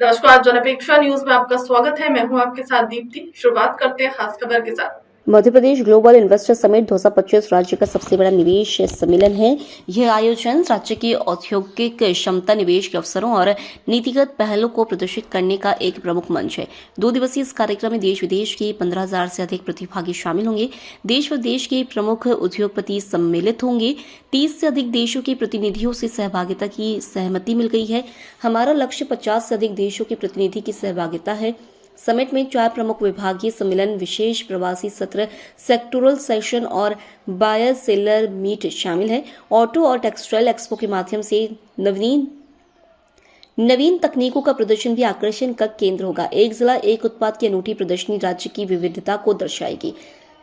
नमस्कार, जनअपेक्षा न्यूज में आपका स्वागत है। मैं हूं आपके साथ दीप्ति। शुरुआत करते हैं खास खबर के साथ। Madhya Pradesh global investor summit 2025 राज्य का सबसे बड़ा निवेश सम्मेलन है। यह आयोजन राज्य की औद्योगिक क्षमता, निवेश के अवसरों और नीतिगत पहलों को प्रदर्शित करने का एक प्रमुख मंच है। 2 दिवसीय इस कार्यक्रम में देश विदेश के 15,000 से अधिक प्रतिभागी शामिल होंगे। देश विदेश के प्रमुख उद्योगपति सम्मिलित होंगे। 30 से अधिक देशों के प्रतिनिधियों से सहभागिता की सहमति मिल गई है। हमारा लक्ष्य 50 से अधिक देशों के प्रतिनिधि की सहभागिता है। समिट में 4 प्रमुख विभागीय सम्मेलन, विशेष प्रवासी सत्र, सेक्टोरल सेशन और बायर सेलर मीट शामिल है। ऑटो और टेक्सटाइल एक्सपो के माध्यम से नवीन तकनीकों का प्रदर्शन भी आकर्षण का केंद्र होगा। एक जिला एक उत्पाद की अनूठी प्रदर्शनी राज्य की विविधता को दर्शाएगी।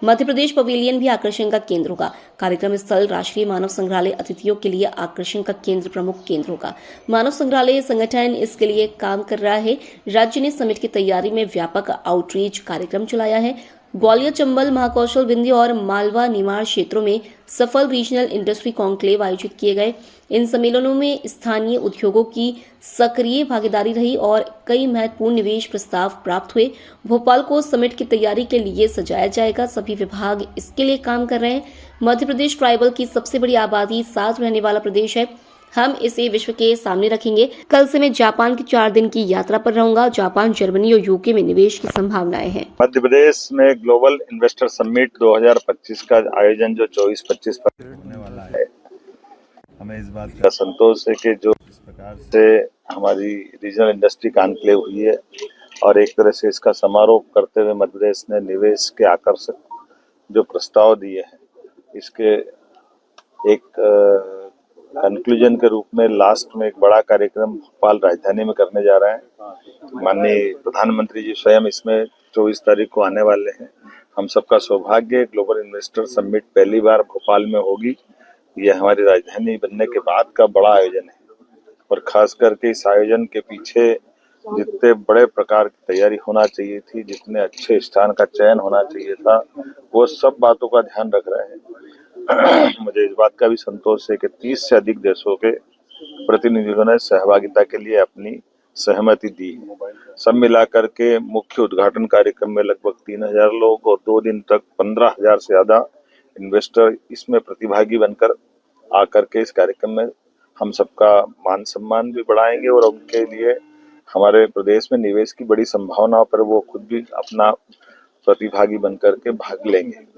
मध्य प्रदेश पवेलियन भी आकर्षण का केंद्र होगा। कार्यक्रम स्थल राष्ट्रीय मानव संग्रहालय अतिथियों के लिए आकर्षण का केंद्र, प्रमुख केंद्र होगा। मानव संग्रहालय संगठन इसके लिए काम कर रहा है। राज्य ने समिट की तैयारी में व्यापक आउटरीच कार्यक्रम चलाया है। ग्वालियर, चंबल, महाकौशल, विंध्य और मालवा निमाड़ क्षेत्रों में सफल रीजनल इंडस्ट्री कॉन्क्लेव आयोजित किए गए। इन सम्मेलनों में स्थानीय उद्योगों की सक्रिय भागीदारी रही और कई महत्वपूर्ण निवेश प्रस्ताव प्राप्त हुए। भोपाल को समिट की तैयारी के लिए सजाया जाएगा। सभी विभाग इसके लिए काम कर रहे हैं। मध्य प्रदेश ट्राइबल की सबसे बड़ी आबादी साथ रहने वाला प्रदेश है। हम इसे विश्व के सामने रखेंगे। कल से मैं जापान की 4 दिन की यात्रा पर रहूंगा। जापान, जर्मनी और यूके में निवेश की संभावनाएं हैं। मध्य प्रदेश में ग्लोबल इन्वेस्टर समिट 2025 का आयोजन जो 24-25 पर होने वाला है, हमें इस बात का संतोष है कि जो इस प्रकार से हमारी रीजनल इंडस्ट्री कॉन्क्लेव हुई है और एक तरह से इसका समारोह करते हुए मध्य प्रदेश ने निवेश के आकर्षक जो प्रस्ताव दिए हैं, इसके एक कंक्लूजन के रूप में लास्ट में एक बड़ा कार्यक्रम भोपाल राजधानी में करने जा रहे हैं। माननीय प्रधानमंत्री जी स्वयं इसमें 24 तारीख को आने वाले हैं। हम सबका सौभाग्य, ग्लोबल इन्वेस्टर समिट पहली बार भोपाल में होगी। ये हमारी राजधानी बनने के बाद का बड़ा आयोजन है और खास करके इस आयोजन के पीछे जितने बड़े प्रकार की तैयारी होना चाहिए थी, जितने अच्छे स्थान का चयन होना चाहिए था, वो सब बातों का ध्यान रख रहे हैं। मुझे इस बात का भी संतोष है कि 30 से अधिक देशों के प्रतिनिधियों ने सहभागिता के लिए अपनी सहमति दी है। सब मिलाकर के मुख्य उद्घाटन कार्यक्रम में लगभग 3,000 लोग और 2 दिन तक 15,000 से ज्यादा इन्वेस्टर इसमें प्रतिभागी बनकर आकर के इस कार्यक्रम में हम सबका मान सम्मान भी बढ़ाएंगे और उनके लिए हमारे प्रदेश में निवेश की बड़ी संभावनाओं पर वो खुद भी अपना प्रतिभागी बनकर के भाग लेंगे।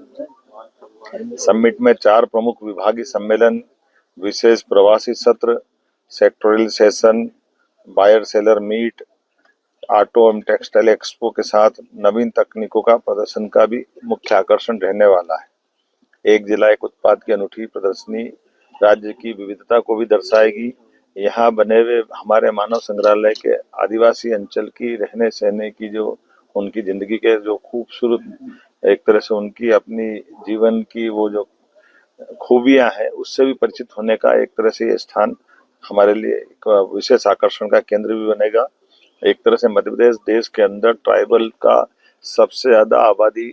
समिट में 4 प्रमुख विभागीय सम्मेलन, विशेष प्रवासी सत्र, sectoral session, buyer seller meet, auto एवं टेक्सटाइल एक्सपो के साथ नवीन तकनीकों का प्रदर्शन का भी मुख्य आकर्षण रहने वाला है। एक जिला एक उत्पाद की अनूठी प्रदर्शनी राज्य की विविधता को भी दर्शाएगी। यहाँ बने हुए हमारे मानव संग्रहालय के आदिवासी अंचल की रहने सहने की जो उनकी जिंदगी के जो खूबसूरत एक तरह से उनकी अपनी जीवन की वो जो खूबियां हैं, उससे भी परिचित होने का एक तरह से ये स्थान हमारे लिए एक विशेष आकर्षण का केंद्र भी बनेगा। एक तरह से मध्य प्रदेश देश के अंदर ट्राइबल का सबसे ज्यादा आबादी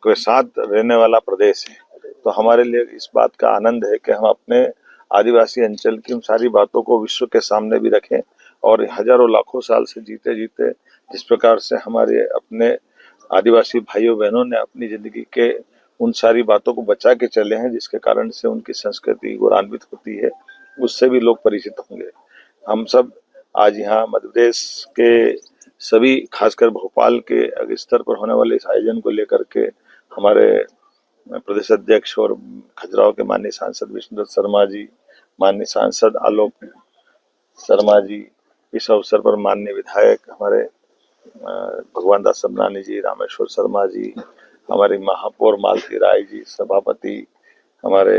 के साथ रहने वाला प्रदेश है, तो हमारे लिए इस बात का आनंद है कि हम अपने आदिवासी अंचल की उन सारी बातों को विश्व के सामने भी रखें और हजारों लाखों साल से जीते जीते जिस प्रकार से हमारे अपने आदिवासी भाइयों बहनों ने अपनी जिंदगी के उन सारी बातों को बचा के चले हैं, जिसके कारण से उनकी संस्कृति गौरवान्वित होती है, उससे भी लोग परिचित होंगे। हम सब आज यहाँ मध्य प्रदेश के सभी खासकर भोपाल के स्तर पर होने वाले इस आयोजन को लेकर के हमारे प्रदेश अध्यक्ष और खजुराहो के माननीय सांसद विष्णुदत्त शर्मा जी, माननीय सांसद आलोक शर्मा जी, इस अवसर पर माननीय विधायक हमारे भगवान दास सबनानी जी, रामेश्वर शर्मा जी, हमारी महापौर मालती राय जी, सभापति हमारे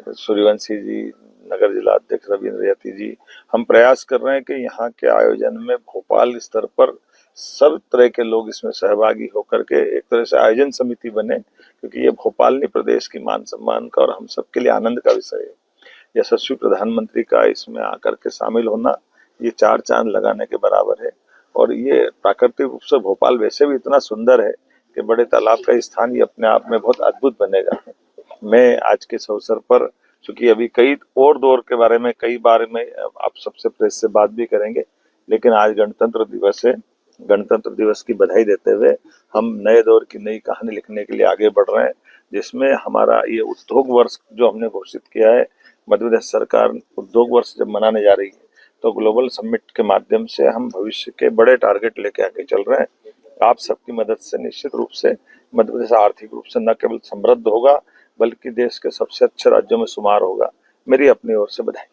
सूर्यवंशी जी, नगर जिला अध्यक्ष रविंद्र यति जी, हम प्रयास कर रहे हैं कि यहाँ के आयोजन में भोपाल स्तर पर सब तरह के लोग इसमें सहभागी होकर के एक तरह से आयोजन समिति बने, क्योंकि ये भोपाल ने प्रदेश की मान सम्मान का और हम सबके लिए आनंद का विषय है। यशस्वी प्रधानमंत्री का इसमें आकर के शामिल होना ये 4 चांद लगाने के बराबर है और ये प्राकृतिक रूप से भोपाल वैसे भी इतना सुंदर है कि बड़े तालाब का स्थान ये अपने आप में बहुत अद्भुत बनेगा। मैं आज के इस अवसर पर, क्योंकि अभी कई और दौर के बारे में कई बार में आप सबसे प्रेस से बात भी करेंगे, लेकिन आज गणतंत्र दिवस है। गणतंत्र दिवस की बधाई देते हुए हम नए दौर की नई कहानी लिखने के लिए आगे बढ़ रहे हैं, जिसमें हमारा ये उद्योग वर्ष जो हमने घोषित किया है, मध्य प्रदेश सरकार उद्योग वर्ष जब मनाने जा रही है तो ग्लोबल समिट के माध्यम से हम भविष्य के बड़े टारगेट लेके आगे चल रहे हैं। आप सबकी मदद से निश्चित रूप से मध्य प्रदेश आर्थिक रूप से न केवल समृद्ध होगा बल्कि देश के सबसे अच्छे राज्यों में शुमार होगा। मेरी अपनी ओर से बधाई।